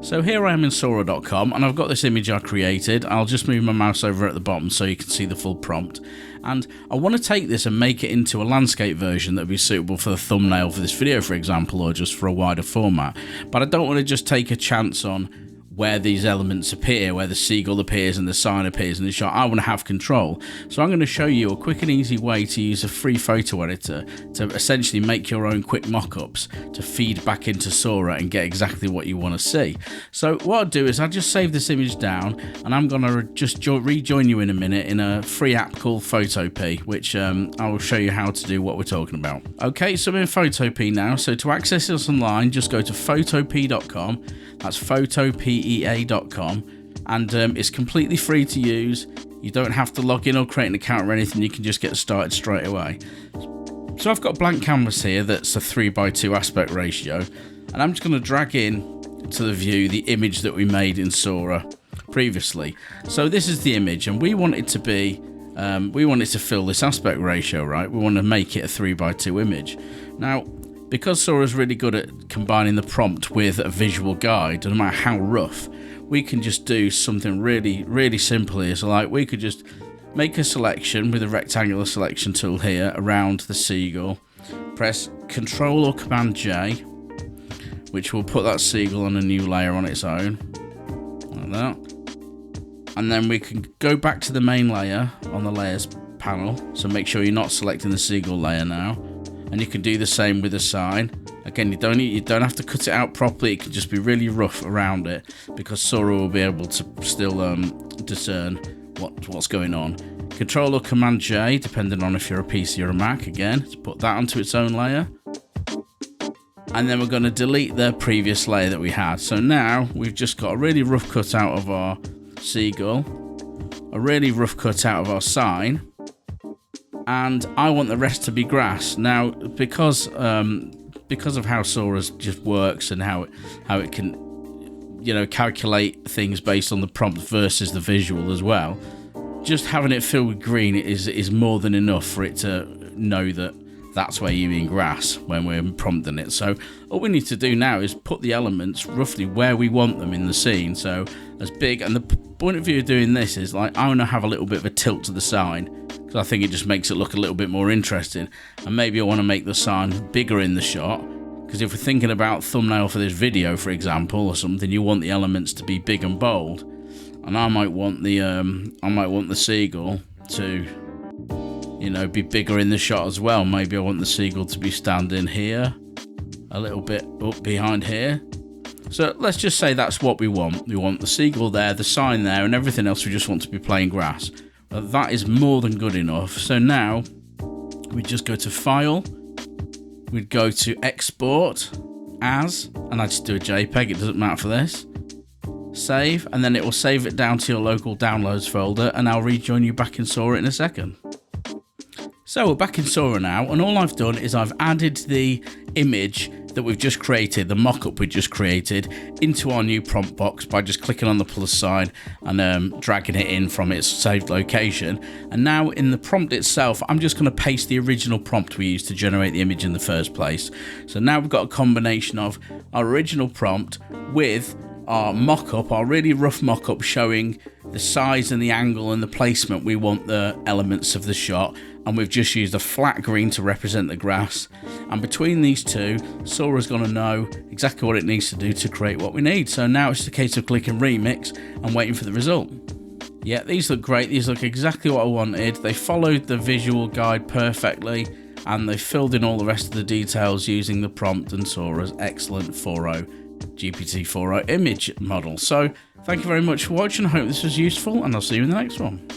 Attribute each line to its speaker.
Speaker 1: So here I am in Sora.com and I've got this image I created. I'll just move my mouse over at the bottom so you can see the full prompt. And I want to take this and make it into a landscape version that would be suitable for the thumbnail for this video, for example, or just for a wider format. But I don't want to just take a chance on where these elements appear, where the seagull appears and the sign appears in the shot. I want to have control. So I'm going to show you a quick and easy way to use a free photo editor to essentially make your own quick mock-ups to feed back into Sora and get exactly what you want to see. So what I'll do is I'll just save this image down and I'm going to just rejoin you in a minute in a free app called Photopea, which I will show you how to do what we're talking about. Okay, so I'm in Photopea now. So to access this online, just go to photopea.com. That's photopea.com, and it's completely free to use. You don't have to log in or create an account or anything. You can just get started straight away. So I've got a blank canvas here that's a 3:2 aspect ratio, and I'm just going to drag in to the view the image that we made in Sora previously. So this is the image, and we want it to be we want it to fill this aspect ratio, right? We want to make it a 3:2 image. Now, because Sora's really good at combining the prompt with a visual guide, no matter how rough, we can just do something really simple here. So like we could just make a selection with a rectangular selection tool here around the seagull, press Control or Command J, which will put that seagull on a new layer on its own, like that. And then we can go back to the main layer on the layers panel, so make sure you're not selecting the seagull layer now. And you can do the same with the sign. Again, you don't have to cut it out properly. It can just be really rough around it because Sora will be able to still discern what's going on. Control or Command J, depending on if you're a PC or a Mac, again, to put that onto its own layer. And then we're going to delete the previous layer that we had. So now we've just got a really rough cutout of our seagull, a really rough cutout of our sign, and I want the rest to be grass. Now, because of how Sora just works and how it can, calculate things based on the prompt versus the visual as well, just having it filled with green is more than enough for it to know that that's where you mean grass when we're prompting it. So all we need to do now is put the elements roughly where we want them in the scene. So as big, and the point of view of doing this is like I want to have a little bit of a tilt to the sign, because I think it just makes it look a little bit more interesting. And maybe I want to make the sign bigger in the shot, because if we're thinking about thumbnail for this video, for example, or something, you want the elements to be big and bold. And I might want the seagull to, be bigger in the shot as well. Maybe I want the seagull to be standing here, a little bit up behind here. So let's just say that's what we want. We want the seagull there, the sign there, and everything else we just want to be plain grass. That is more than good enough. So now we just go to File, we'd go to Export As, and I just do a JPEG, it doesn't matter for this. Save, and then it will save it down to your local downloads folder, and I'll rejoin you back in Sora in a second. So we're back in Sora now, and all I've done is I've added the image that we've just created, the mock-up we just created, into our new prompt box by just clicking on the plus sign and dragging it in from its saved location. And now in the prompt itself, I'm just going to paste the original prompt we used to generate the image in the first place. So now we've got a combination of our original prompt with our mock-up, our really rough mock-up showing the size and the angle and the placement we want the elements of the shot, and we've just used a flat green to represent the grass. And between these two, Sora's going to know exactly what it needs to do to create what we need. So now it's just a case of clicking remix and waiting for the result. Yeah, these look great. These look exactly what I wanted. They followed the visual guide perfectly, and they filled in all the rest of the details using the prompt and Sora's excellent GPT4o image model. So thank you very much for watching. I hope this was useful, and I'll see you in the next one.